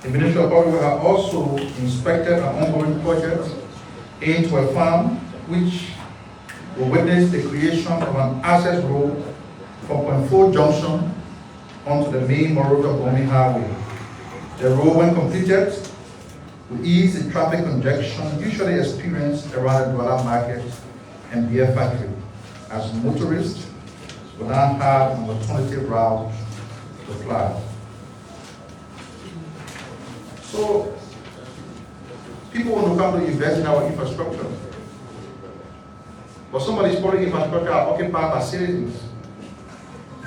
The Ministry of Public Works has also inspected an ongoing project into a farm which will witness the creation of an access road from Point 4 Junction onto the main Monrovia-Bomi Highway. The road, when completed, will ease the traffic congestion usually experienced around the Douala Market and beer factory, as motorists will now have an alternative route to fly. So, people want to come to invest in our infrastructure. But some of these public infrastructure are occupied by citizens.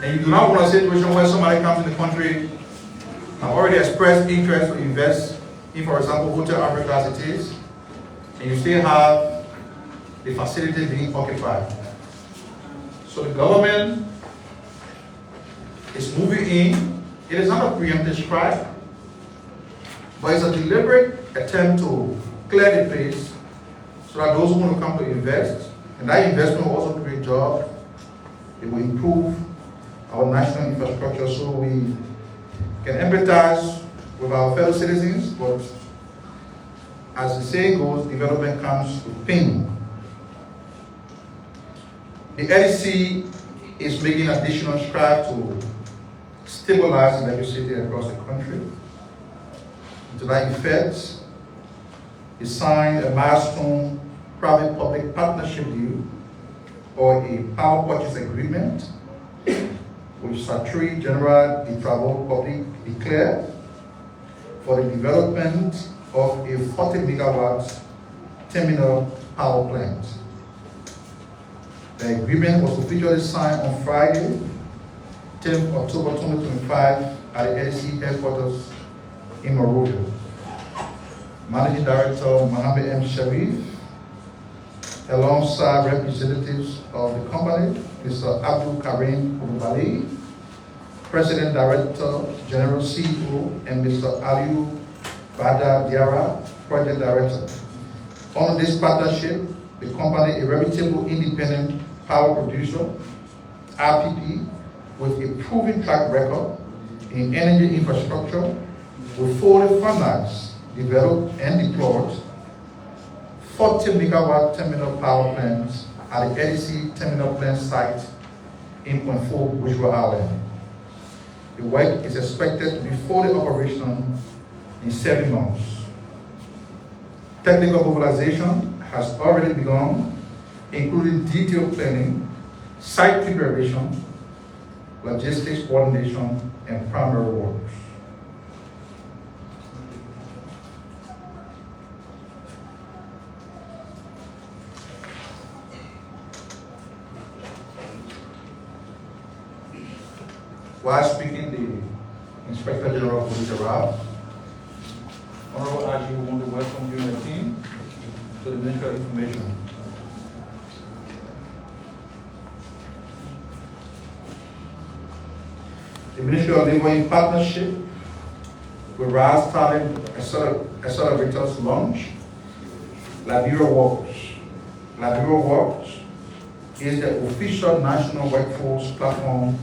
And you do not want a situation where somebody comes in the country and already expressed interest to invest in, for example, Hotel Africa as it is, and you still have the facility being occupied. So the government is moving in. It is not a preemptive strike, but it's a deliberate attempt to clear the place so that those who want to come to invest, and that investment will also create jobs, it will improve our national infrastructure so we can empathize with our fellow citizens, but as the saying goes, development comes with pain. The LEC is making additional strides to stabilize the electricity across the country. To that effect, it signed a milestone private-public partnership deal or a power purchase agreement which Secretary General de Travaux Publics declared for the development of a 40 megawatt terminal power plant. The agreement was officially signed on Friday, 10th October 2025 at the LEC headquarters in Monrovia. Managing Director Mohammed M. Sharif, alongside representatives of the company, Mr. Abdul Karim Kulubali, President Director, General CEO, and Mr. Aliu Bada Diara, Project Director. Under this partnership, the company, a reputable independent power producer, RPP, with a proven track record in energy infrastructure, will fully finance, develop, and deploy 40 megawatt terminal power plants at the LEC terminal plant site in Point 4 Bushra Island. The work is expected to be fully operational in 7 months. Technical mobilization has already begun, including detailed planning, site preparation, logistics coordination, and primary works. While speaking, the Inspector General of Police arrived. Honorable AG, we want to welcome you and the team to the Ministry of Information. The Ministry of Labor, in partnership with RAS, started accelerators launch Liberia Works. Liberia Works is the official national workforce platform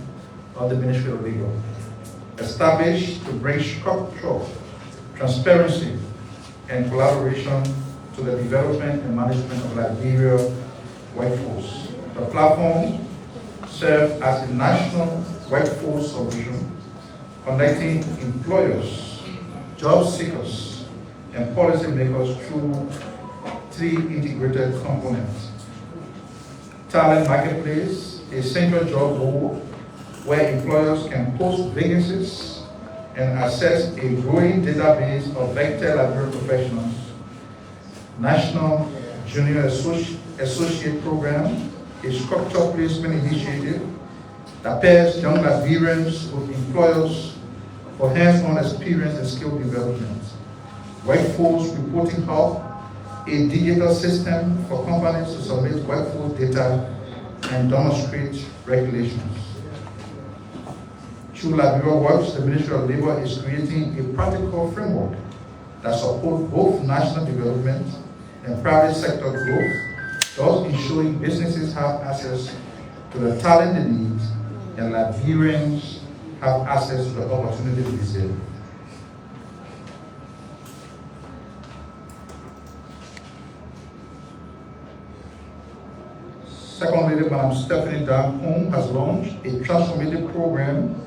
of the Ministry of Labor, established to bring structure, transparency, and collaboration to the development and management of Liberia workforce. The platform serves as a national workforce solution, connecting employers, job seekers, and policymakers through 3 integrated components. Talent Marketplace, a central job board where employers can post vacancies and access a growing database of vector Liberian professionals. National Junior Associate Program, a structured placement initiative that pairs young Liberians with employers for hands-on experience and skill development. Workforce Reporting Hub, a digital system for companies to submit workforce data and demonstrate regulations. Through Liberia Works, the Ministry of Labor is creating a practical framework that supports both national development and private sector growth, thus ensuring businesses have access to the talent they need and Liberians have access to the opportunity to deserve. Second Lady, Madam Stephanie Darcombe, has launched a transformative program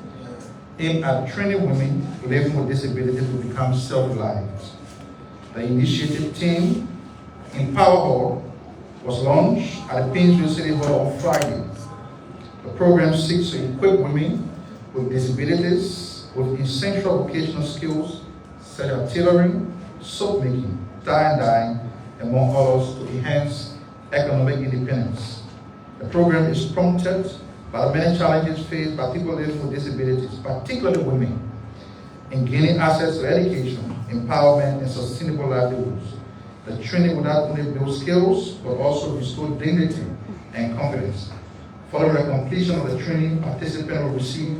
aimed at training women living with disabilities to become self-reliant. The initiative team Empower Hall was launched at the Painesville City Hall on Friday. The program seeks to equip women with disabilities with essential vocational skills such as tailoring, soap making, tie and dyeing, among others, to enhance economic independence. The program is prompted by the many challenges faced by people living with disabilities, particularly women, in gaining access to education, empowerment, and sustainable livelihoods. The training will not only build skills, but also restore dignity and confidence. Following the completion of the training, participants will receive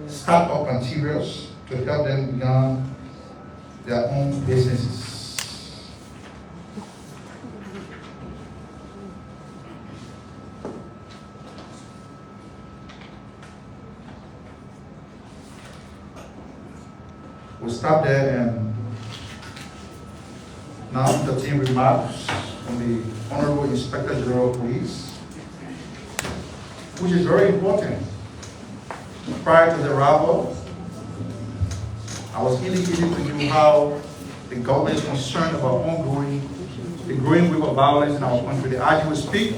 startup materials to help them begin their own businesses. We'll stop there and now entertain remarks from the Honorable Inspector General of Police, which is very important. Prior to the arrival, I was indicating to you how the government is concerned about the growing wave of violence in our country. The IG will speak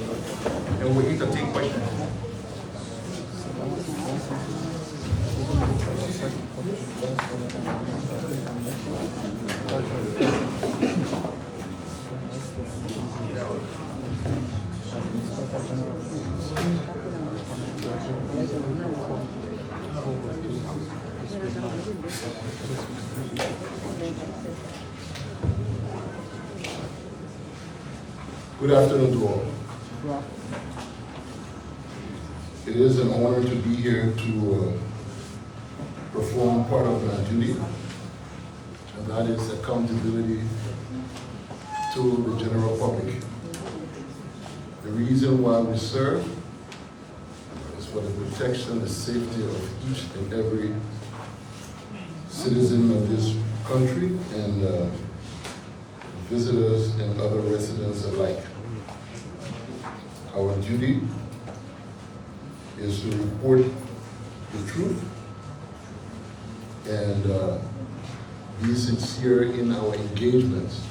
and we'll entertain questions. Good afternoon to all. It is an honor to be here to perform part of my duty, and that is accountability to the general public. The reason why we serve is for the protection and safety of each and every citizen of this country and visitors and other residents alike. Our duty is to report the truth and be sincere in our engagements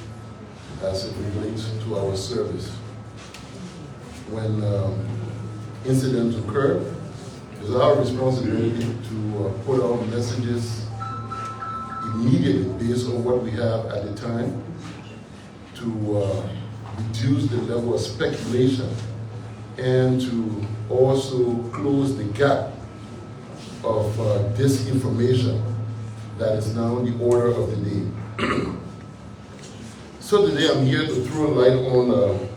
as it relates to our service. When incidents occur, it is our responsibility to put out messages immediately based on what we have at the time to reduce the level of speculation and to also close the gap of disinformation that is now the order of the day. So today I'm here to throw light on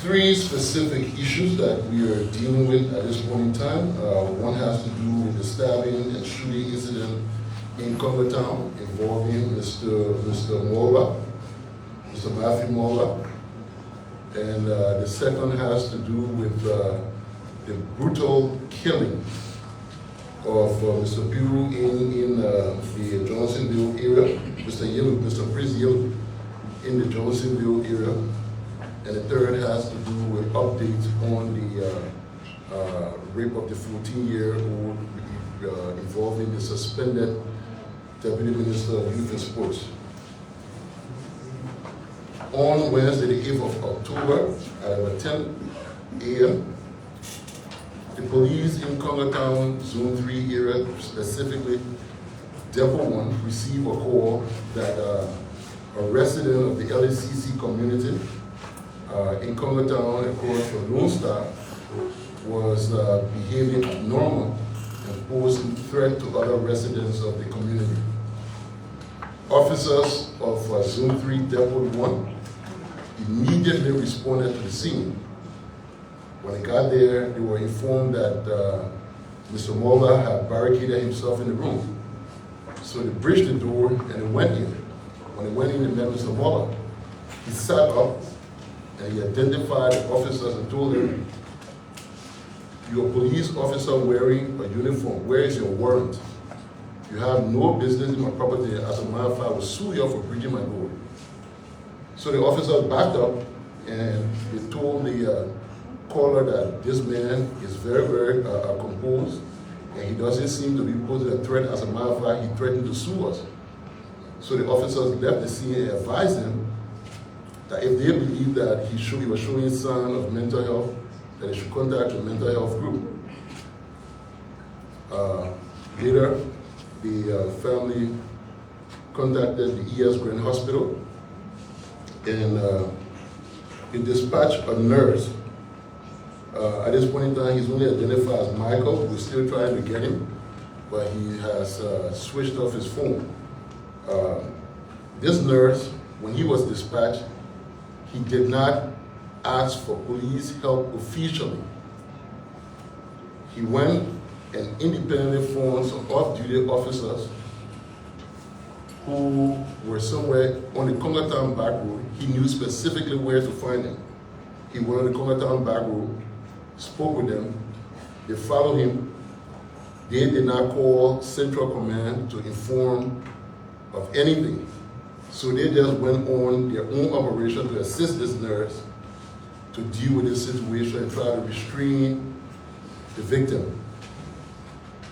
three specific issues that we are dealing with at this point in time. One has to do with the stabbing and shooting incident in Congotown involving Mr. Mola, Mr. Matthew Mola. And the second has to do with the brutal killing of Mr. Biru in the Johnsonville area, Mr. Prince Yellow in the Johnsonville area. And the third has to do with updates on the rape of the 14-year-old involving the suspended Deputy Minister of Youth and Sports. On Wednesday, the 8th of October, at about 10 a.m., the police in Congotown, Zone 3 area, specifically Depot 1, received a call that a resident of the LACC community in Congotown, according to Lone Star, was behaving abnormal and posing threat to other residents of the community. Officers of Zone 3 Depot 1 immediately responded to the scene. When they got there, they were informed that Mr. Mola had barricaded himself in the room. So they bridged the door and they went in. When they went in, they met Mr. Mola. He sat up and he identified the officers and told them, "You're a police officer wearing a uniform. Where is your warrant? You have no business in my property. As a matter of fact, I will sue you for breaching my door." So the officer backed up and they told the caller that this man is very, very composed, and he doesn't seem to be posing a threat. As a matter of fact, he threatened to sue us. So the officers left the scene and advised him that if they believe that he was showing signs of mental health, that they should contact the mental health group. Later, the family contacted the E.S. Grant Hospital, and they dispatched a nurse. At this point in time, he's only identified as Michael. We're still trying to get him, but he has switched off his phone. This nurse, when he was dispatched, he did not ask for police help officially. He went and independently phoned some off-duty officers who were somewhere on the Congertown back road. He knew specifically where to find them. He went on the Congertown back road, spoke with them. They followed him. They did not call Central Command to inform of anything. So they just went on their own operation to assist this nurse to deal with this situation and try to restrain the victim.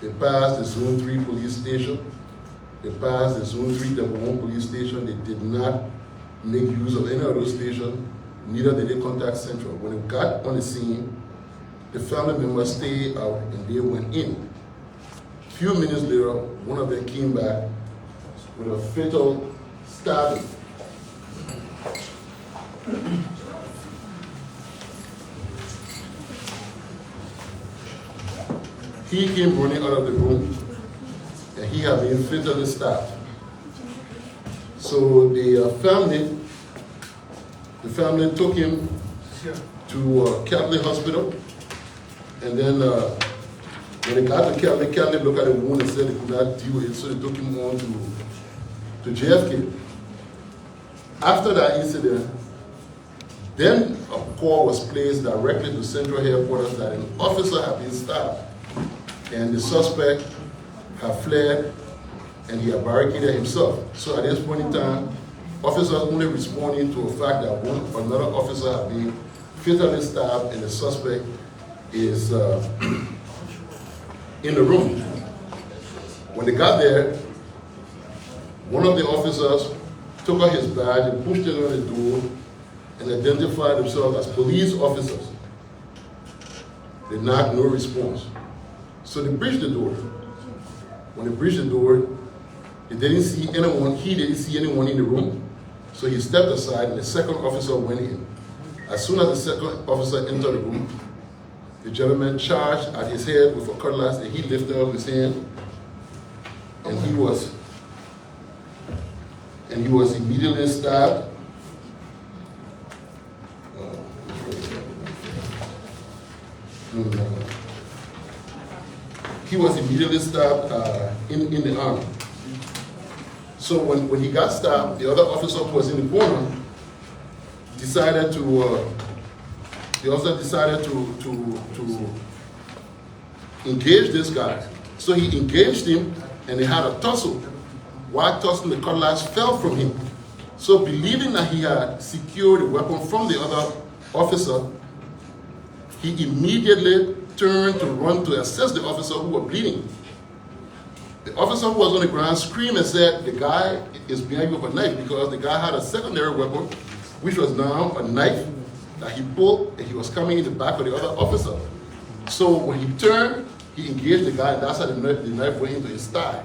They passed the Zone 3 police station. They passed the Zone 311 police station. They did not make use of any of those stations. Neither did they contact Central. When they got on the scene, the family members stayed out and they went in. A few minutes later, one of them came back with a fatal stabbing. He came running out of the room, and he had been fatally stabbed. So the family took him to Catholic Hospital, and then when they got to Catholic looked at the wound and said they could not deal with it, so they took him on to JFK. After that incident, then a call was placed directly to Central Headquarters that an officer had been stabbed, and the suspect had fled, and he had barricaded himself. So at this point in time, officers only responding to a fact that another officer had been fatally stabbed, and the suspect is in the room. When they got there, one of the officers took out his badge and pushed it on the door and identified themselves as police officers. They knocked, no response. So they breached the door. When they breached the door, they didn't see anyone, he didn't see anyone in the room. So he stepped aside and the second officer went in. As soon as the second officer entered the room, the gentleman charged at his head with a cutlass and he lifted up his hand and he was immediately stabbed. He was immediately stabbed in the arm. So when he got stabbed, the other officer who was in the corner decided to engage this guy. So he engaged him and they had a tussle. While tussling, the cutlass fell from him. So believing that he had secured the weapon from the other officer, he immediately turned to run to assist the officer who was bleeding. The officer who was on the ground screamed and said, the guy is behind you with a knife, because the guy had a secondary weapon, which was now a knife that he pulled, and he was coming in the back of the other officer. So when he turned, he engaged the guy, and that's how the knife went into his thigh.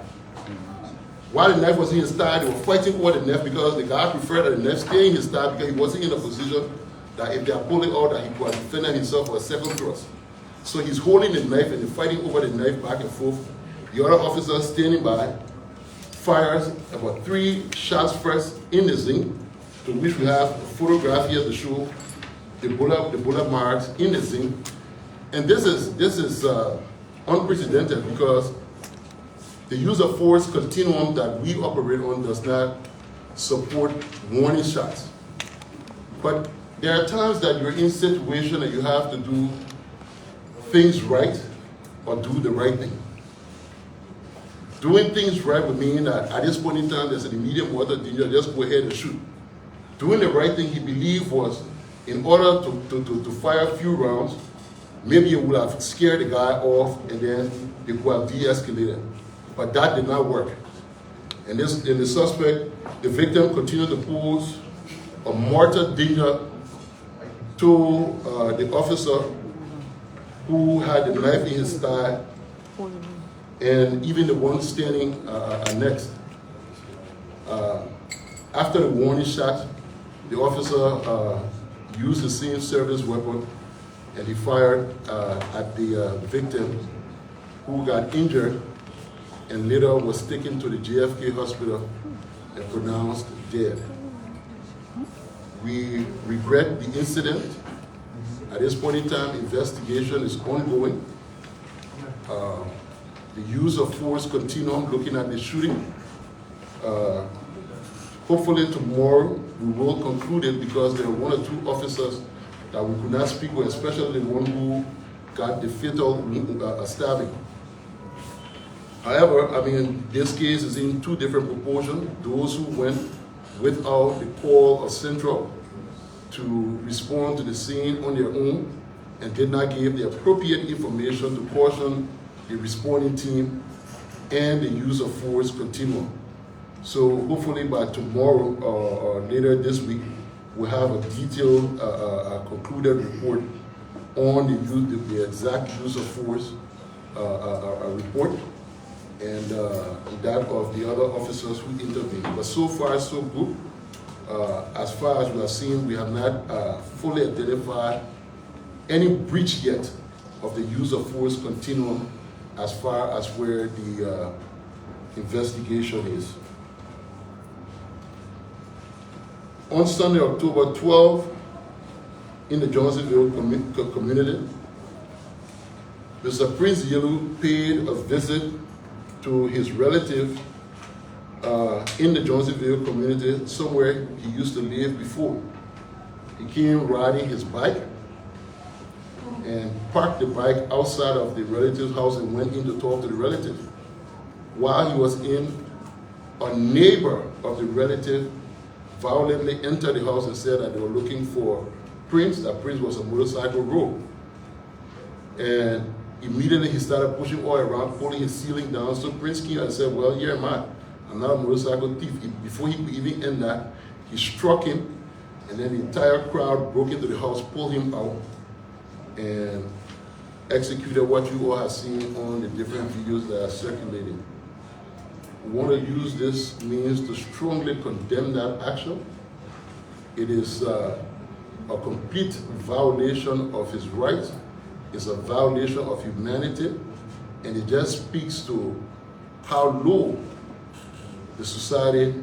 While the knife was in his thigh, they were fighting over the knife because the guy preferred that the knife stay in his thigh because he wasn't in a position that if they are pulling out that he could have defended himself for a second thrust. So he's holding the knife and they're fighting over the knife back and forth. The other officer standing by fires about 3 shots first in the zinc, to which we have a photograph here to show the bullet marks in the zinc. And this is unprecedented because the use of force continuum that we operate on does not support warning shots. But there are times that you're in a situation that you have to do things right or do the right thing. Doing things right would mean that at this point in time there's an immediate water danger, just go ahead and shoot. Doing the right thing he believed was in order to fire a few rounds, maybe it would have scared the guy off and then they could have de-escalated. But that did not work. And the suspect, the victim, continued to pose a mortal danger to the officer who had the knife in his thigh, and even the one standing next. After the warning shot, the officer used the same service weapon and he fired at the victim, who got injured and later was taken to the JFK hospital and pronounced dead. We regret the incident. At this point in time, investigation is ongoing. The use of force continuum, looking at the shooting. Hopefully tomorrow we will conclude it, because there are one or two officers that we could not speak with, especially the one who got the fatal stabbing. However, I mean, this case is in two different proportions. Those who went without the call of Central to respond to the scene on their own and did not give the appropriate information to caution the responding team, and the use of force continuum. So hopefully by tomorrow or later this week, we'll have a detailed, concluded report on the exact use of force report, and that of the other officers who intervened. But so far, so good. As far as we have seen, we have not fully identified any breach yet of the use of force continuum as far as where the investigation is. On Sunday, October 12, in the Johnsonville community, Mr. Prince Yelu paid a visit to his relative in the Johnsonville community, somewhere he used to live before. He came riding his bike and parked the bike outside of the relative's house and went in to talk to the relative. While he was in, a neighbor of the relative violently entered the house and said that they were looking for Prince, that Prince was a motorcycle rogue. And immediately he started pushing all around, pulling his ceiling down. So Prince came and said, well, here am I. I'm not a motorcycle thief. Before he could even end that, he struck him, and then the entire crowd broke into the house, pulled him out, and executed what you all have seen on the different videos that are circulating. We want to use this means to strongly condemn that action. It is a complete violation of his rights. It's a violation of humanity, and it just speaks to how low the society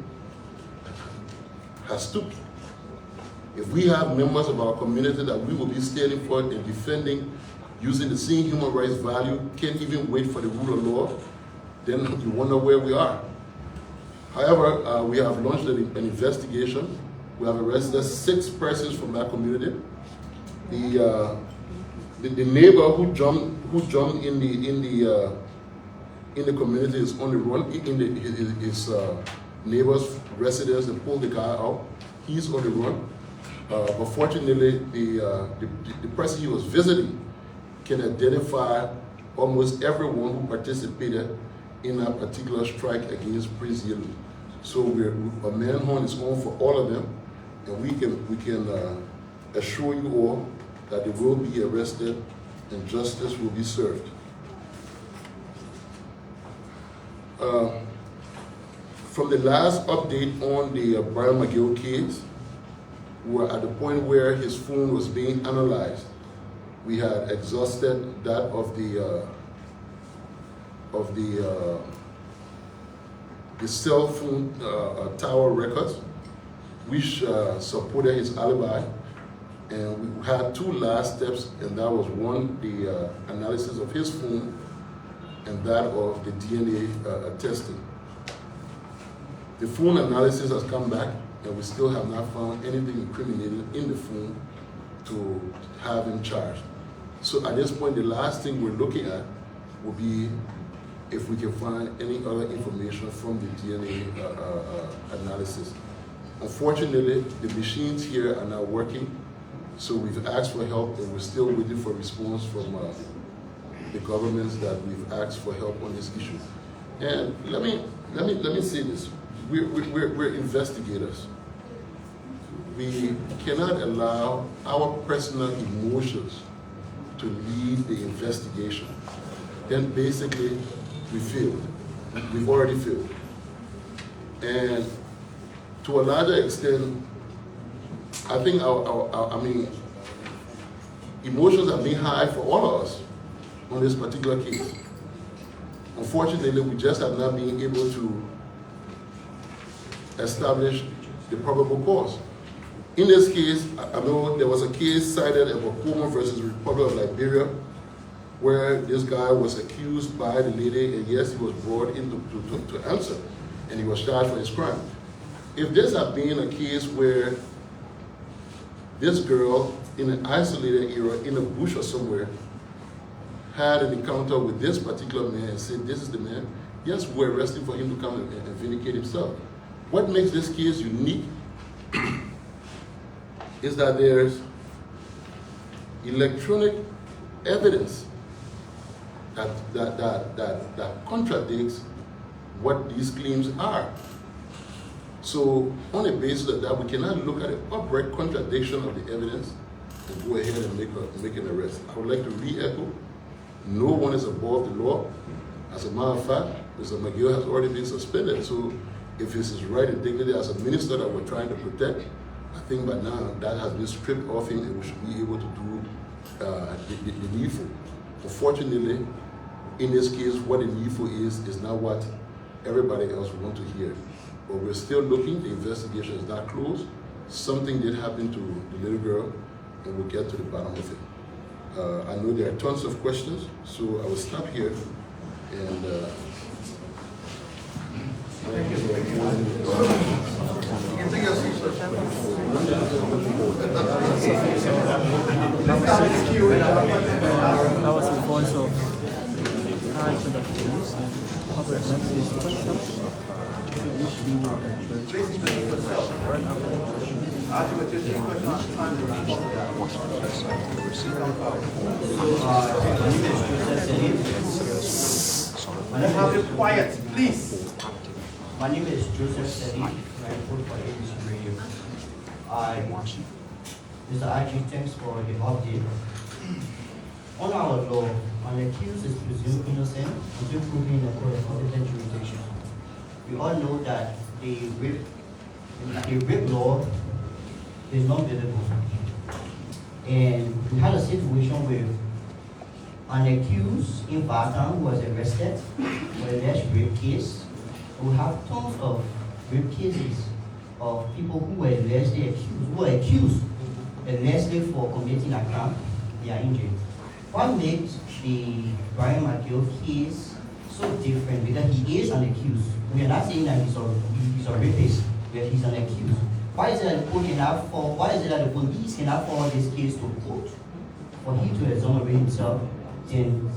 has stooped. If we have members of our community that we will be standing for and defending using the same human rights value, can't even wait for the rule of law, then you wonder where we are. However, we have launched an investigation. We have arrested 6 persons from that community. The neighbor who jumped in the community is on the run, his neighbor's residence, and pulled the guy out. He's on the run. But fortunately, the person he was visiting can identify almost everyone who participated in that particular strike against Prince Yelu. So a manhunt is on for all of them, and we can assure you all that they will be arrested and justice will be served. From the last update on the Brian McGill case, we were at the point where his phone was being analyzed. We had exhausted that of the cell phone tower records, which supported his alibi. And we had 2 last steps, and that was one, the analysis of his phone, and that of the DNA testing. The phone analysis has come back, and we still have not found anything incriminating in the phone to have him charged. So at this point, the last thing we're looking at will be if we can find any other information from the DNA analysis. Unfortunately, the machines here are not working. So we've asked for help, and we're still waiting for response from the governments that we've asked for help on this issue. And let me say this: we're investigators. We cannot allow our personal emotions to lead the investigation. Then basically, we failed. We've already failed. And to a larger extent, I think emotions are being high for all of us on this particular case. Unfortunately, we just have not been able to establish the probable cause. In this case, I know there was a case cited about Coleman versus Republic of Liberia, where this guy was accused by the lady, and yes, he was brought in to answer, and he was charged for his crime. If this had been a case where this girl, in an isolated area, in a bush or somewhere, had an encounter with this particular man and said, this is the man, yes, we're arresting for him to come and vindicate himself. What makes this case unique is that there's electronic evidence that contradicts what these claims are. So on the basis of that, we cannot look at an outright contradiction of the evidence and go ahead and make an arrest. I would like to re-echo, no one is above the law. As a matter of fact, Mr. McGill has already been suspended. So if it's his right and dignity as a minister that we're trying to protect, I think by now that has been stripped off him, and we should be able to do the needful. Unfortunately, in this case, what the needful is not what everybody else wants to hear. But we're still looking. The investigation is not closed. Something did happen to the little girl, and we'll get to the bottom of it. I know there are tons of questions, so I will stop here. And Thank you. You can take your seat, sir. That was the voice of to the police and public messages questions. Quiet, please. My name is Joseph Sedi. I report for ABC Radio. Mr. Archie, thanks for the update. On our law, an accused is presumed innocent until proven in a court of competent jurisdiction. We all know that the rape law is not visible. And we had a situation where an accused in Batam was arrested for a alleged rape case. We have tons of rape cases of people who were allegedly accused, allegedly for committing a crime. They are injured. What makes the Brian McGill case so different? Because he is an accused. We are not saying that he's a rapist, but he's an accused. Why is it that the court cannot forward? Why is it that the police cannot forward this case to court for him to exonerate himself? Then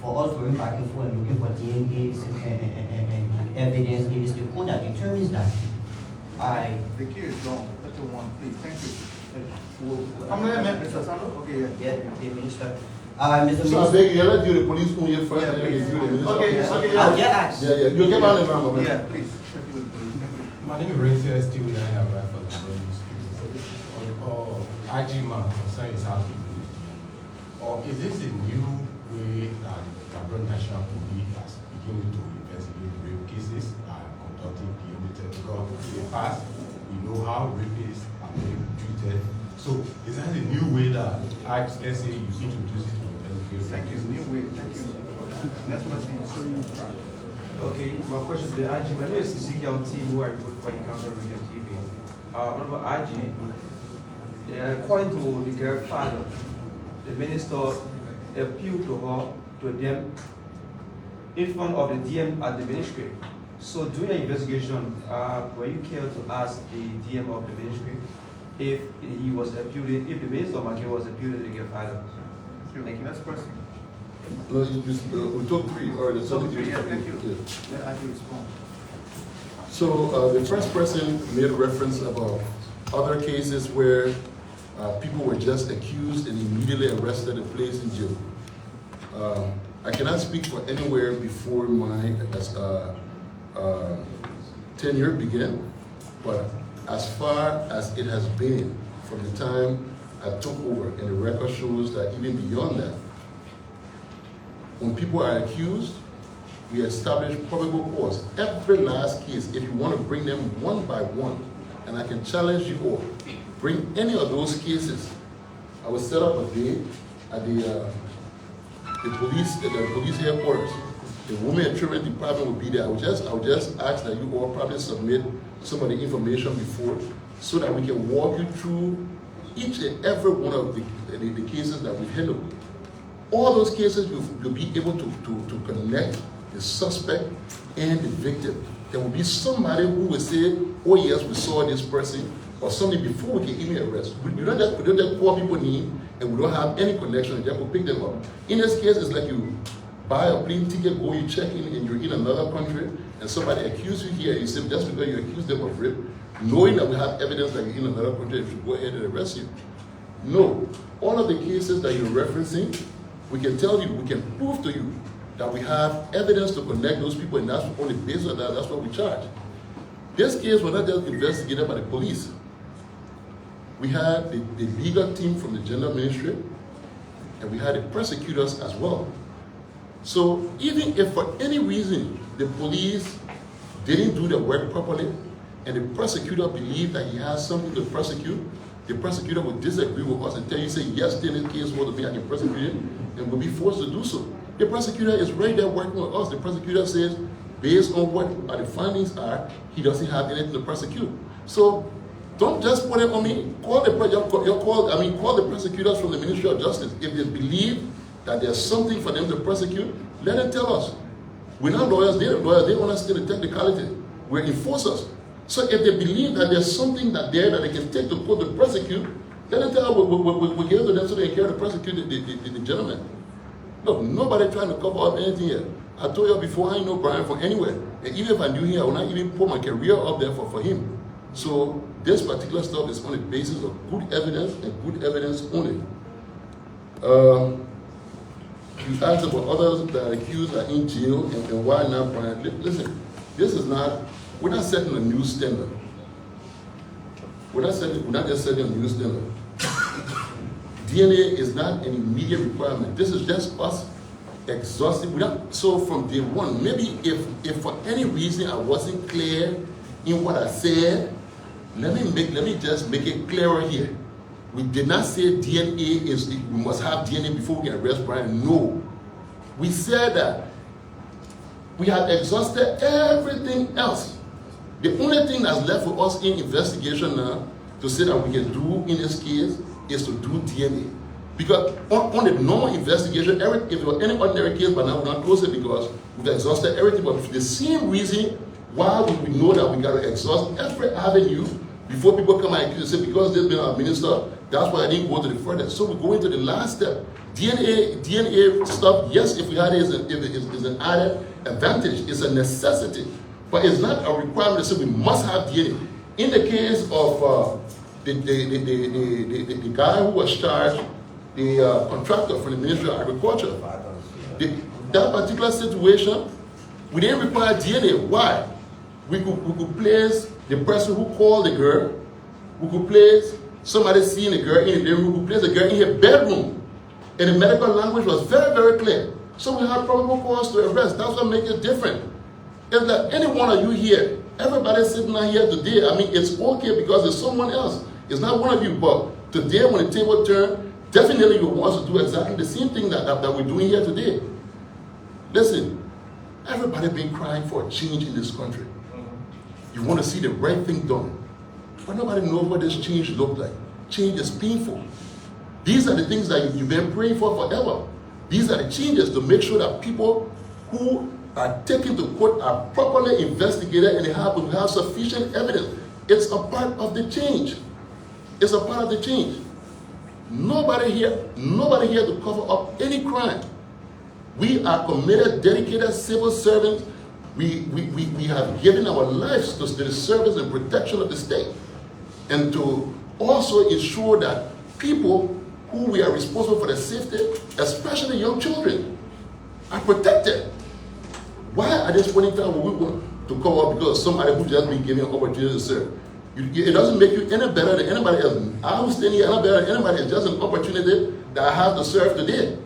for us going back and forth and looking for DNA and evidence, it is the court that determines that. The key is gone. That's the one, please. Thank you. Come here, Mr. Sandro. Okay, Yeah, the minister. Mr. so I Minister. beg you, let do the police come here first, and then you do the minister. Okay, I'll get asked. Yeah. You get on the ground, man. Yeah, please. My name is Rachel Steele, and I have right for the news. IG man, concern is how to do it. Or is this a new way that the Cameroon National Police has beginning to investigate rape cases and conducting POB tests? Because in the past, we know how rapists are being treated. So is that a new way that SA you introduce it to investigate? Thank you. New way. Thank you. Next question. Okay, my question to the IG. My name is Ezekiel T. who I report for Encounter Radio TV. Honorable IG, according to the girl's father, the minister appealed to her, to them, in front of the DM at the ministry. So during the investigation, were you care to ask the DM of the ministry if he was appealing, if the minister was appealing to the girl's father? Thank you. Next question. No, we took three already. So, yeah, thank you. Let I respond. So the first person made reference about other cases where people were just accused and immediately arrested and placed in jail. I cannot speak for anywhere before my tenure began, but as far as it has been from the time I took over, and the record shows that even beyond that, when people are accused, we establish probable cause. Every last case, if you want to bring them one by one, and I can challenge you all, bring any of those cases. I will set up a day at the police headquarters. The Women and Children Department will be there. I will just ask that you all probably submit some of the information before, so that we can walk you through each and every one of the cases that we've handled. All those cases, you'll be able to connect the suspect and the victim. There will be somebody who will say, oh yes, we saw this person, or something before we can even arrest. We don't just call people name, and we don't have any connection, and just pick them up. In this case, it's like you buy a plane ticket, go, you check in, and you're in another country, and somebody accuses you here, and you say, just because you accuse them of rape, knowing that we have evidence that you're in another country, we should go ahead and arrest you. No. All of the cases that you're referencing, we can tell you, we can prove to you that we have evidence to connect those people, and that's on the basis of that, that's what we charge. This case was not just investigated by the police. We had the legal team from the gender ministry, and we had the prosecutors as well. So even if for any reason the police didn't do the work properly, and the prosecutor believed that he has something to prosecute, the prosecutor would disagree with us and tell you, say, yes, then this case was to be, I can prosecute it, and will be forced to do so. The prosecutor is right there working with us. The prosecutor says, based on what the findings are, he doesn't have anything to prosecute. So don't just put it on me. Call the prosecutors from the Ministry of Justice. If they believe that there's something for them to prosecute, let them tell us. We're not lawyers, they're lawyers, they understand the technicality. We're enforcers. So if they believe that there's something that they can take to court to prosecute, let them tell us, we'll give it to them so they can prosecute the gentleman. Look, nobody trying to cover up anything here. I told you before, I ain't know Brian from anywhere. And even if I knew him, I would not even put my career up there for him. So this particular stuff is on the basis of good evidence and good evidence only. You asked about others that are accused are in jail and why not Brian. Listen, this is not, we're not setting a new standard. We're not just setting a new standard. DNA is not an immediate requirement. This is just us exhausting. So from day one, maybe if for any reason I wasn't clear in what I said, let me just make it clearer here. We did not say DNA we must have DNA before we can arrest Brian. No. We said that we have exhausted everything else. The only thing that's left for us in investigation now to say that we can do in this case is to do DNA. Because on the normal investigation, if it was any ordinary case, but now we're not close it because we've exhausted everything. But for the same reason why we know that we got to exhaust every avenue before people come and accuse us, say because they've been our minister, that's why I didn't go to the further. So we go into the last step. DNA stuff, yes, if we had it, is an added advantage. It's a necessity. But it's not a requirement to say we must have DNA. In the case of the guy who was charged, the contractor from the Ministry of Agriculture, that particular situation, we didn't require DNA. Why? We could place the person who called the girl, we could place somebody seeing the girl in the room, we could place the girl in her bedroom. And the medical language was very, very clear. So we have probable cause to arrest. That's what makes it different. If like any one of you here, everybody sitting out here today, I mean, it's okay because it's someone else. It's not one of you, but today when the table turned, definitely you want us to do exactly the same thing that we're doing here today. Listen, everybody been crying for a change in this country. You want to see the right thing done. But nobody knows what this change looks like. Change is painful. These are the things that you've been praying for forever. These are the changes to make sure that people who are taken to court are properly investigated and they have sufficient evidence. It's a part of the change. It's a part of the change. Nobody here to cover up any crime. We are committed, dedicated civil servants. We have given our lives to the service and protection of the state, and to also ensure that people who we are responsible for the safety, especially young children, are protected. Why at this point in time would we want to cover up because somebody who just been given an opportunity to serve? It doesn't make you any better than anybody else. I don't stand here any better than anybody. It's just an opportunity that I have to serve today.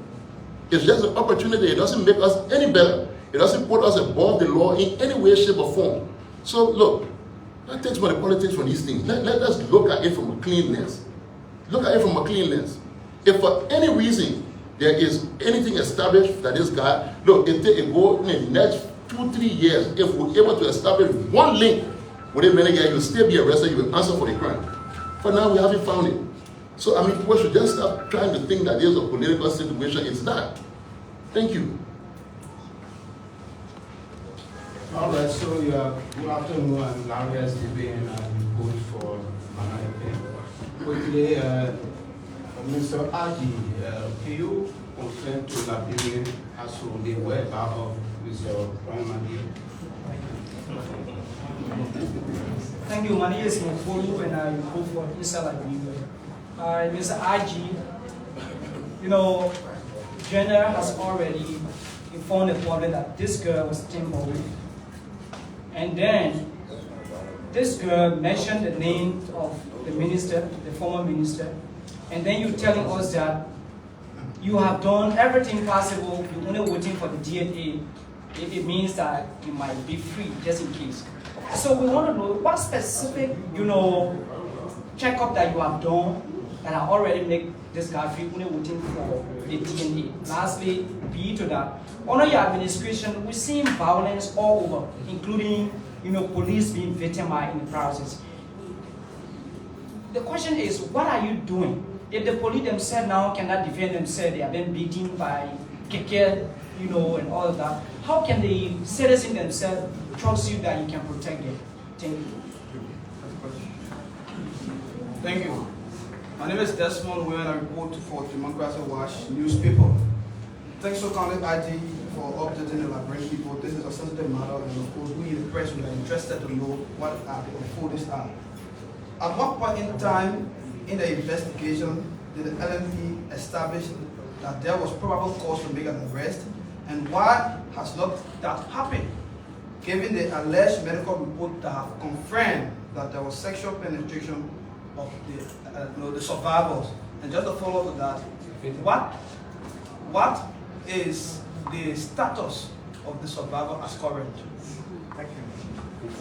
It's just an opportunity. It doesn't make us any better. It doesn't put us above the law in any way, shape, or form. So look, let's take some of the politics from these things. Let us look at it from a clean lens. Look at it from a clean lens. If for any reason there is anything established that this guy, look, if they go in the next 2-3 years, if we're able to establish one link with a many guy, you'll still be arrested, you will answer for the crime. For now, we haven't found it. So, I mean, people should just stop trying to think that there's a political situation. It's not. Thank you. All right, so good afternoon. I'm Larry SDB, and I report for Manayake. Quickly, Mr. Adi, can you confirm to Liberia as to the whereabouts of Mr. Coleman? Thank you. My name is Mofolu, and I report for Inside Liberia. Mr. Adi, General has already informed the public that this girl was tampered with. And then this girl mentioned the name of the minister, the former minister, and then you're telling us that you have done everything possible, you're only waiting for the DNA. It means that you might be free, just in case. So we want to know what specific, checkup that you have done that have already made this guy free, only waiting for the DNA. Lastly, be to that, under your administration, we're seeing violence all over, including police being victimized in the process. The question is, what are you doing? If the police themselves now cannot defend themselves, they have been beaten by keke, and all of that, how can the citizens themselves trust you that you can protect them? Thank you. Thank you. My name is Desmond when I report for Democracy Watch newspaper. Thanks so kindly, ID, for updating the Liberian people. This is a sensitive matter, and of course, we in the press we are interested to know what are the unfoldings are. At what point in time in the investigation did the LMP establish that there was probable cause to make an arrest, and why has not that happened? Given the alleged medical report that have confirmed that there was sexual penetration of the survivors. And just to follow up with that, what is the status of the survivor as current? Thank you.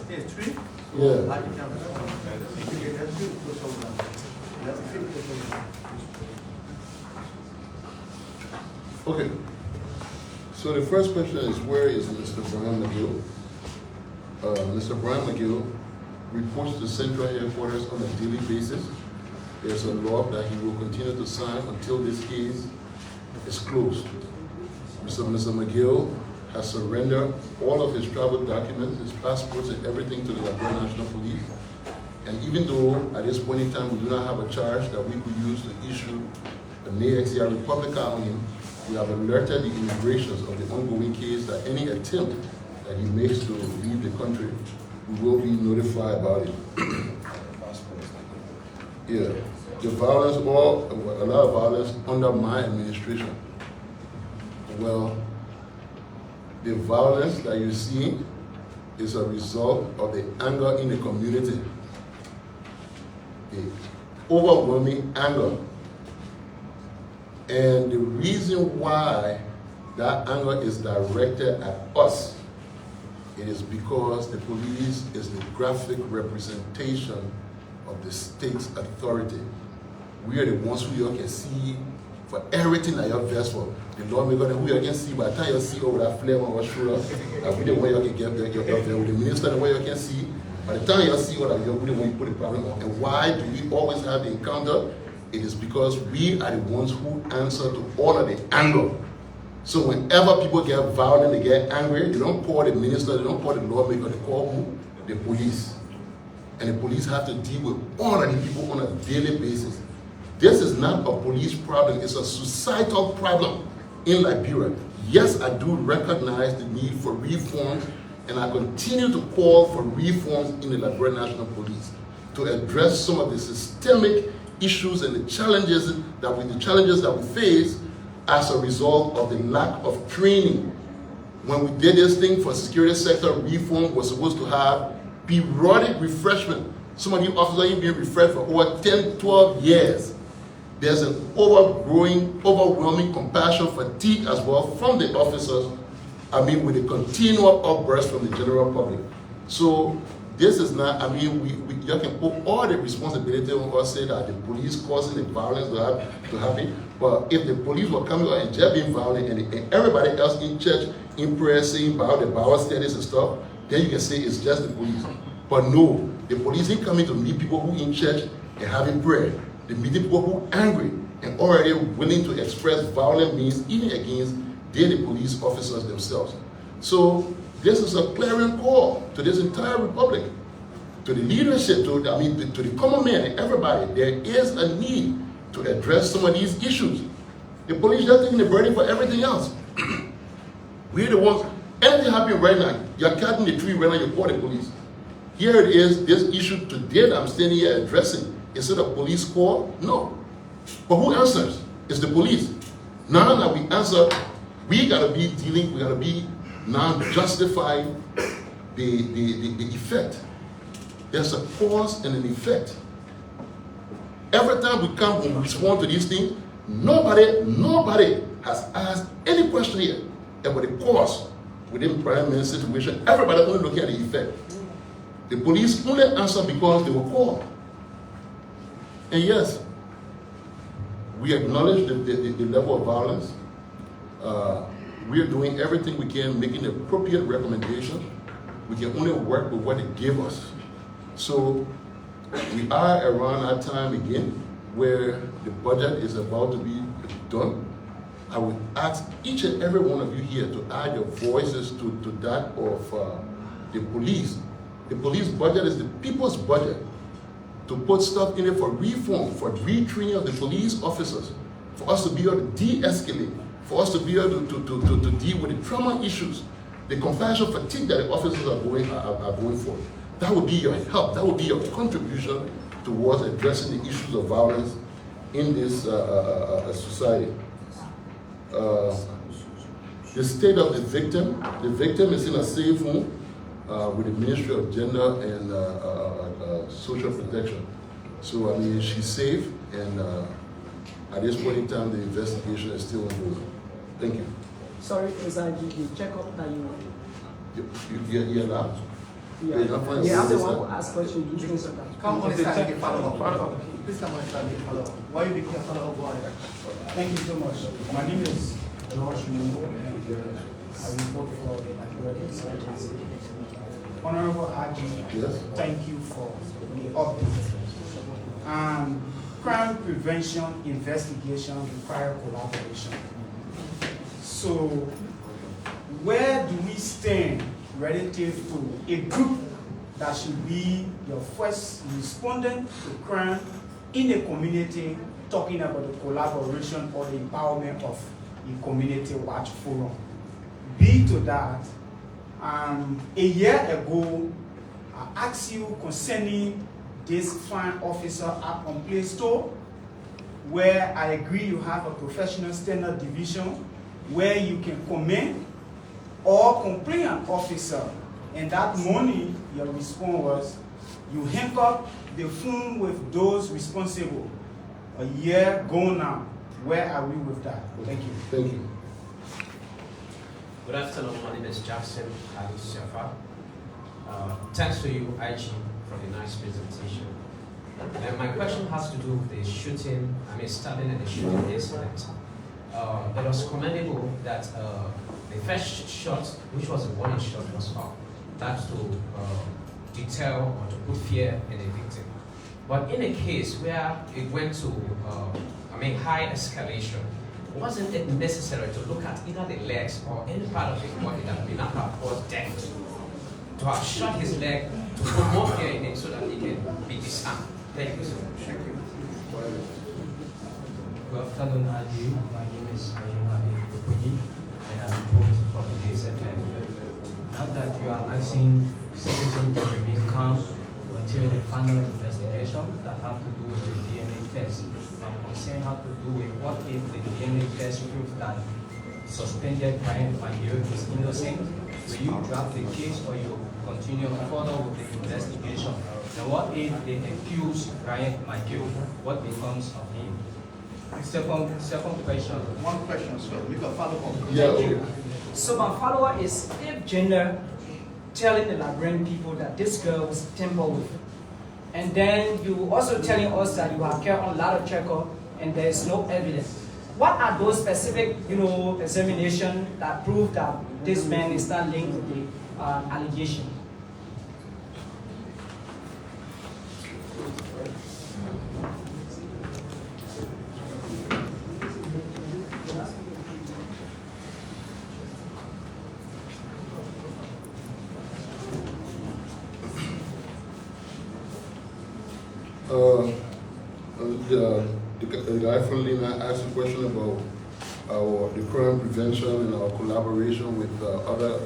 Okay, 3? Yeah. Okay. So the first question is, where is Mr. Brian McGill? Mr. Brian McGill reports to Central Headquarters on a daily basis. There's a law that he will continue to sign until this case is closed. Mr. McGill has surrendered all of his travel documents, his passports and everything to the Liberia National Police. And even though at this point in time we do not have a charge that we could use to issue a NAXCR Republica on him, we have alerted the immigrations of the ongoing case that any attempt that he makes to leave the country, we will be notified about it. Yeah, the violence, a lot of violence under my administration. Well, the violence that you see is a result of the anger in the community. The overwhelming anger. And the reason why that anger is directed at us, it is because the police is the graphic representation of the state's authority. We are the ones who you can see for everything that you're vest for. The lawmaker, who you can see by the time you see over that flame on our shoulder, that we the way you can get there with the minister, the way you can see. By the time you see what you're the one you put the problem on. And why do we always have the encounter? It is because we are the ones who answer to all of the anger. So whenever people get violent, they get angry, they don't call the minister, they don't call the lawmaker, they call who? The police. And the police have to deal with all of the people on a daily basis. This is not a police problem, it's a societal problem in Liberia. Yes, I do recognize the need for reforms, and I continue to call for reforms in the Liberia National Police to address some of the systemic issues and the challenges that we face as a result of the lack of training. When we did this thing for security sector reform, we're supposed to have periodic refreshment. Some of you officers have been refreshed for over 10, 12 years. There's an overwhelming compassion fatigue as well from the officers, with a continual upburst from the general public. So this is not, we can put all the responsibility on us, say that the police causing the violence to happen. But if the police were coming out and just being violent and everybody else in church, in prayer, saying about the Bible studies and stuff, then you can say it's just the police. But no, the police ain't coming to meet people who in church and having prayer. They meet people who are angry and already willing to express violent means even against the police officers themselves. So this is a clarion call to this entire republic, to the leadership, to the common man and everybody. There is a need to address some of these issues. The police are taking the burden for everything else. We're the ones, anything happening right now, you're cutting the tree right now, you call the police. Here it is, this issue today that I'm standing here addressing. Is it a police call? No. But who answers? It's the police. Now that we answer, we gotta be now justifying the effect. There's a cause and an effect. Every time we come and respond to these things, nobody has asked any question here about the cause within prime minister situation. Everybody only looking at the effect. The police only answer because they were called. And yes, we acknowledge the level of violence. We are doing everything we can, making the appropriate recommendations. We can only work with what they give us. So we are around that time again where the budget is about to be done. I would ask each and every one of you here to add your voices to that of the police. The police budget is the people's budget. To put stuff in it for reform, for retraining of the police officers, for us to be able to de-escalate, for us to be able to deal with the trauma issues, the compassion fatigue that the officers are going for. That would be your help, that would be your contribution towards addressing the issues of violence in this society. The state of the victim is in a safe home with the Ministry of Gender and Social Protection. So, she's safe, and at this point in time, the investigation is still ongoing. Thank you. Sorry, is that the checkup that you... You're allowed? Yeah, I'm the one who asked questions. You can Come on, stand and follow up. Please come on, stand and follow up. Why you making a follow up? Thank you so much. My name is George Mungo, and I report for the Liberia Insurgency. Honorable Haji, yes. Thank you for the update. Crime prevention investigation require collaboration. So, where do we stand relative to a group that should be your first respondent to crime in a community, talking about the collaboration or the empowerment of a community watch forum? Be to that, a year ago, I asked you concerning this fine officer up on Play Store, where I agree you have a professional standard division where you can commend or complain an officer, and that morning your response was you hang up the phone with those responsible. A year gone now. Where are we with that? Thank you. Thank you. Good afternoon, my name is Jackson Ali Shafa. Thanks to you, IG, for the nice presentation. And my question has to do with the shooting, starting at the shooting incident. It was commendable that the first shot, which was a warning shot, was found. That's to deter or to put fear in the victim. But in a case where it went to high escalation, wasn't it necessary to look at either the legs or any part of his body that may not have caused death, to have shot his leg to put more fear in him so that he can be disarmed? Thank you so much. Thank you. Good afternoon, Adi. My name is Ayuma Ekuji, and I'm reporting from the DSFM. Now that you are asking citizens to remain calm when until the final investigation that have to do with the DNA test. My concern have to do with what if the DNA test proves that suspended Brian Magio is innocent? Will you drop the case or you continue further with the investigation? And what if they accuse Brian Magio? What becomes of him? Second question. One question, sir. We can follow up. Yeah. Thank you. So my follow-up is, if gender telling the Liberian people that this girl was tampered with, and then you also telling us that you have carried on a lot of checkup and there is no evidence, what are those specific, examination that prove that this man is not linked to the allegation? The guy from Lima asked a question about the crime prevention and our collaboration with other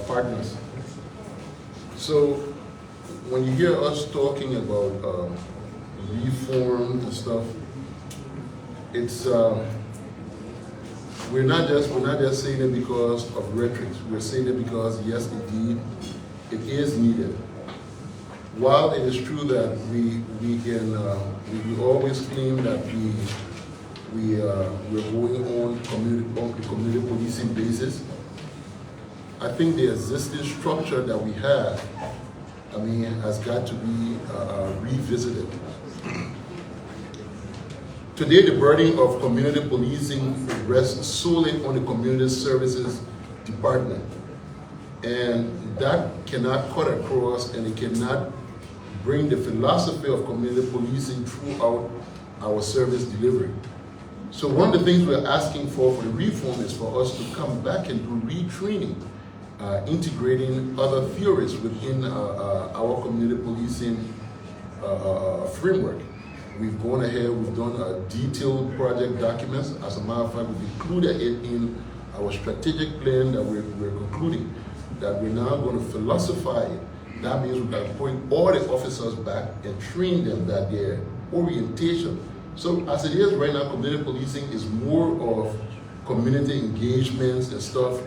partners. So when you hear us talking about reform and stuff, it's we're not just saying it because of rhetoric. We're saying it because yes, indeed, it is needed. While it is true that we always claim that we're going on the community policing basis, I think the existing structure that we have, has got to be revisited. Today, the burden of community policing rests solely on the Community Services Department, and that cannot cut across, and it cannot bring the philosophy of community policing throughout our service delivery. So one of the things we're asking for the reform is for us to come back and do retraining, integrating other theories within our community policing framework. We've gone ahead, we've done detailed project documents. As a matter of fact, we've included it in our strategic plan that we're concluding, that we're now going to philosophize it. That means we're going to point all the officers back and train them that their orientation. So as it is right now, community policing is more of community engagements and stuff,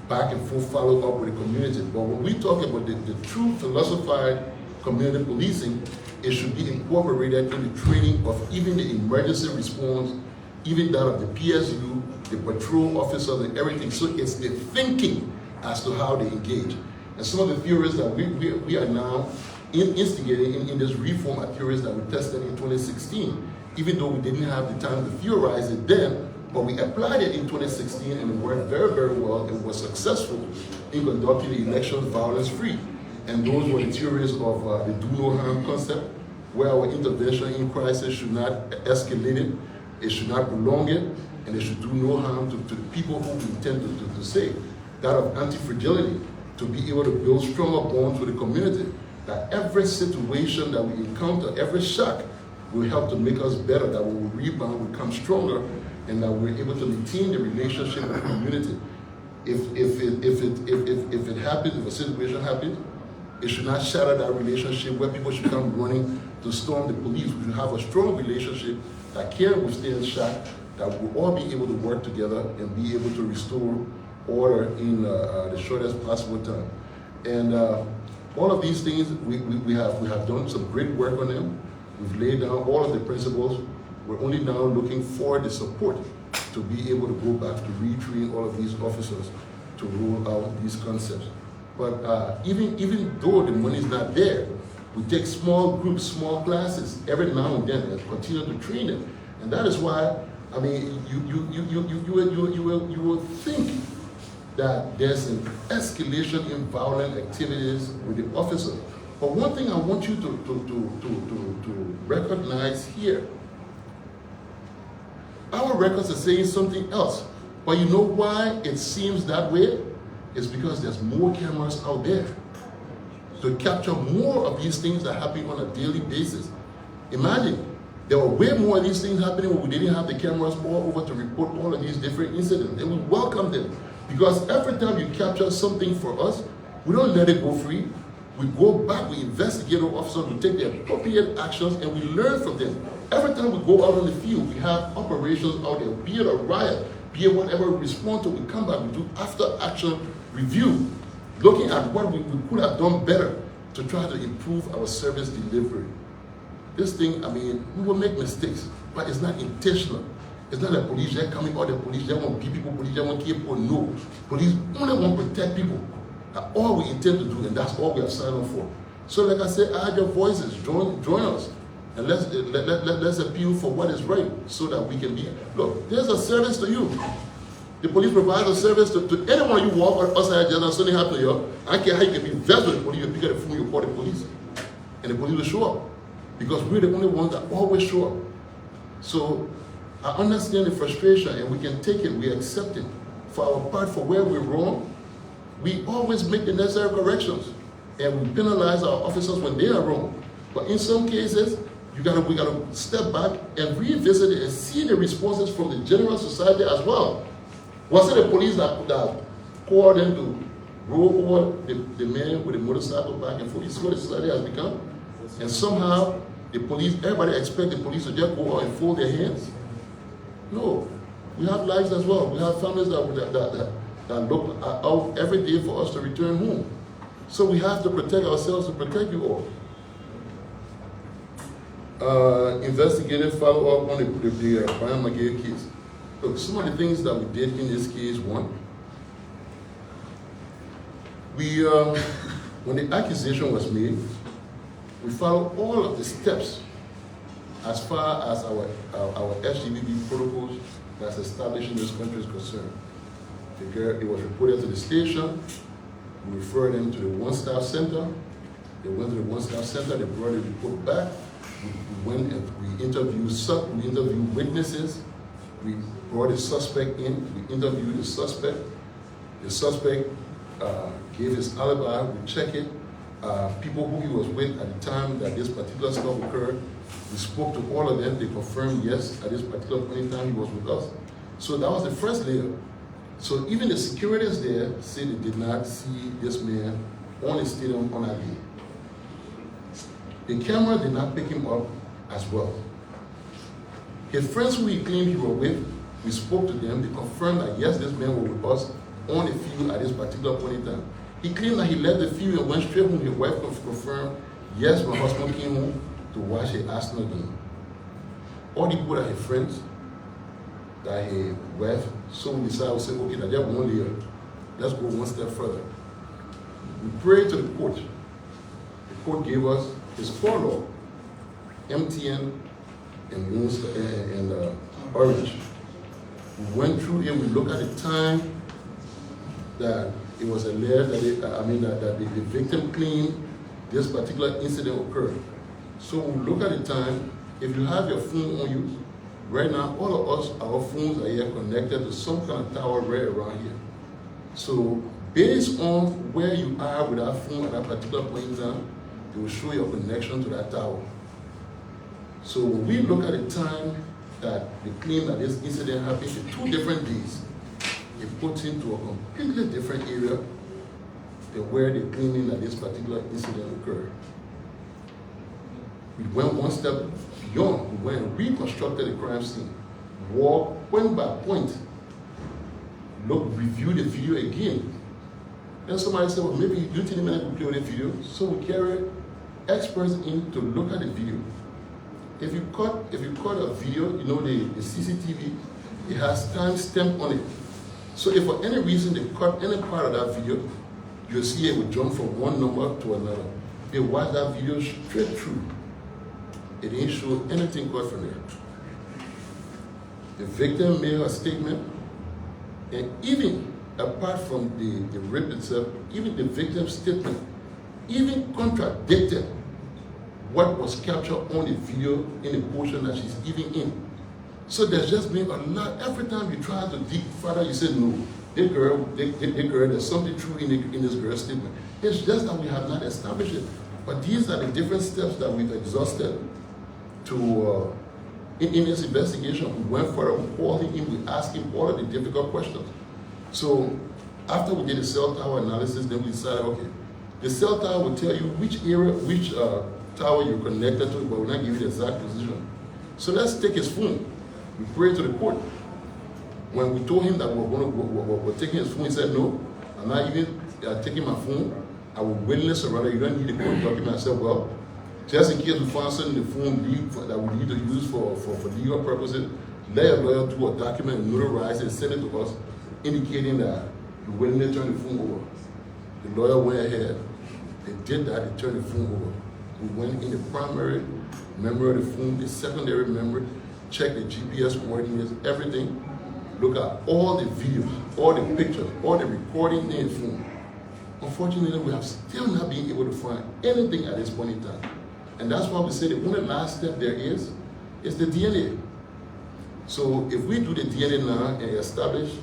back and forth follow up with the community. But when we talk about the true philosophized community policing, it should be incorporated in the training of even the emergency response, even that of the PSU, the patrol officers and everything. So it's the thinking as to how they engage. And some of the theories that we are now instigating in this reform are theories that we tested in 2016, even though we didn't have the time to theorize it then, but we applied it in 2016 and it worked very, very well and was successful in conducting the elections violence-free. And those were the theories of the do no harm concept, where our intervention in crisis should not escalate it should not prolong it, and it should do no harm to the people who we intend to save. That of anti-fragility, to be able to build stronger bonds with the community, that every situation that we encounter, every shock, will help to make us better, that when we rebound, we come stronger, and that we're able to maintain the relationship with the community. If it happens, if a situation happens, it should not shatter that relationship where people should come running to storm the police. We should have a strong relationship that can withstand shock, that we'll all be able to work together and be able to restore order in the shortest possible time. And all of these things, we have done some great work on them. We've laid down all of the principles. We're only now looking for the support to be able to go back to retrain all of these officers to roll out these concepts. But even though the money is not there, we take small groups, small classes every now and then and continue to train them. And that is why, I mean, you will think that there's an escalation in violent activities with the officer. But one thing I want you to recognize here, our records are saying something else. But you know why it seems that way? It's because there's more cameras out there to capture more of these things that happen on a daily basis. Imagine, there were way more of these things happening when we didn't have the cameras all over to report all of these different incidents. And we welcome them, because every time you capture something for us, we don't let it go free. We go back, we investigate our officers, we take the appropriate actions, and we learn from them. Every time we go out on the field, we have operations out there, be it a riot, be it whatever we respond to, we come back, we do after action review, looking at what we could have done better to try to improve our service delivery. This thing, I mean, we will make mistakes, but it's not intentional. It's not like police, they're coming out, the police, they want to beat people, police, they want to kill people. No. Police only want to protect people. That's all we intend to do, and that's all we have signed up for. So like I said, add your voices, join us, and let's appeal for what is right so that we can be. Look, there's a service to you. The police provides a service to anyone you walk outside there and something happen to you. I don't care how you can be vested with the police, you pick up the phone, you call the police. And the police will show up. Because we're the only ones that always show up. So I understand the frustration and we can take it, we accept it. For our part, for where we're wrong, we always make the necessary corrections. And we penalize our officers when they are wrong. But in some cases, we gotta step back and revisit it and see the responses from the general society as well. Was it the police that called them to roll over the man with the motorcycle back and forth? You see what the society has become? And somehow, the police, everybody expects the police to just go out and fold their hands. No, we have lives as well. We have families that look out every day for us to return home. So we have to protect ourselves to protect you all. Investigative follow-up on the Brian McGill case. Look, some of the things that we did in this case, one, we, when the accusation was made, we followed all of the steps as far as our SGBB protocols that's established in this country is concerned. It was reported to the station, we referred them to the one-stop center. They went to the one-stop center, they brought the report back. We went and we interviewed witnesses. We brought the suspect in, we interviewed the suspect. The suspect gave his alibi, we checked it. People who he was with at the time that this particular stuff occurred, we spoke to all of them, they confirmed yes, at this particular point in time he was with us. So that was the first layer. So even the securities there said they did not see this man on the stadium on that day. The camera did not pick him up as well. His friends who he claimed he was with, we spoke to them, they confirmed that yes, this man was with us on the field at this particular point in time. He claimed that he left the field and went straight home. His wife confirmed, yes, my husband came home to watch the Arsenal game. All the people that his friends, that his wife, so we decided to say, okay, now there's one layer. Let's go one step further. We prayed to the court. The court gave us his call log, MTN and Orange. We went through it, we looked at the time that it was alleged that the victim claimed this particular incident occurred. So we look at the time. If you have your phone on you, right now, all of us, our phones are here connected to some kind of tower right around here. So based on where you are with that phone at that particular point in time, it will show your connection to that tower. So when we look at the time that they claim that this incident happened in 2 different days, it puts into a completely different area than where they're claiming that this particular incident occurred. We went one step beyond. We went and reconstructed the crime scene, walked point by point, reviewed the video again. Then somebody said, well, maybe you think we could play with the video. So we carried experts in to look at the video. If you cut a video, you know the CCTV, it has time stamp on it. So if for any reason they cut any part of that video, you'll see it will jump from one number to another. They watch that video straight through. It didn't show anything cut from there. The victim made a statement, and even apart from the rape itself, even the victim's statement even contradicted what was captured on the video in the portion that she's even in. So there's just been a lot. Every time you try to dig further, you say, no, this girl, there's something true in this girl's statement. It's just that we have not established it. But these are the different steps that we've exhausted to, in this investigation. We went further, we called him in, we asked him all of the difficult questions. So after we did the cell tower analysis, then we decided, okay, The cell tower will tell you which area, which tower you're connected to, but will not give you the exact position. So let's take his phone. We prayed to the court. When we told him that we're taking his phone, he said, no, I'm not even taking my phone. I will willingly surrender. You don't need the court document. I said, well, just in case we find something in the phone that we need to use for legal purposes, let your lawyer do a document, notarize it, and send it to us, indicating that you willingly turn the phone over. The lawyer went ahead, they did that, they turned the phone over. We went in the primary memory of the phone, the secondary memory, checked the GPS coordinates, everything. Look at all the videos, all the pictures, all the recording in the phone. Unfortunately, we have still not been able to find anything at this point in time. And that's why we say the only last step there is the DNA. So if we do the DNA now and establish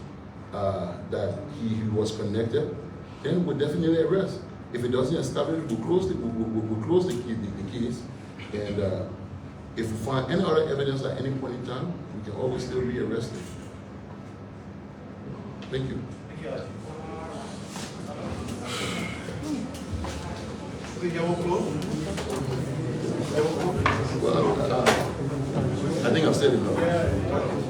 that he was connected, then we'll definitely arrest. If it doesn't establish, we'll close the case. And if we find any other evidence at any point in time, we can always still rearrest it. Thank you. Thank you. Well, I think I've said enough.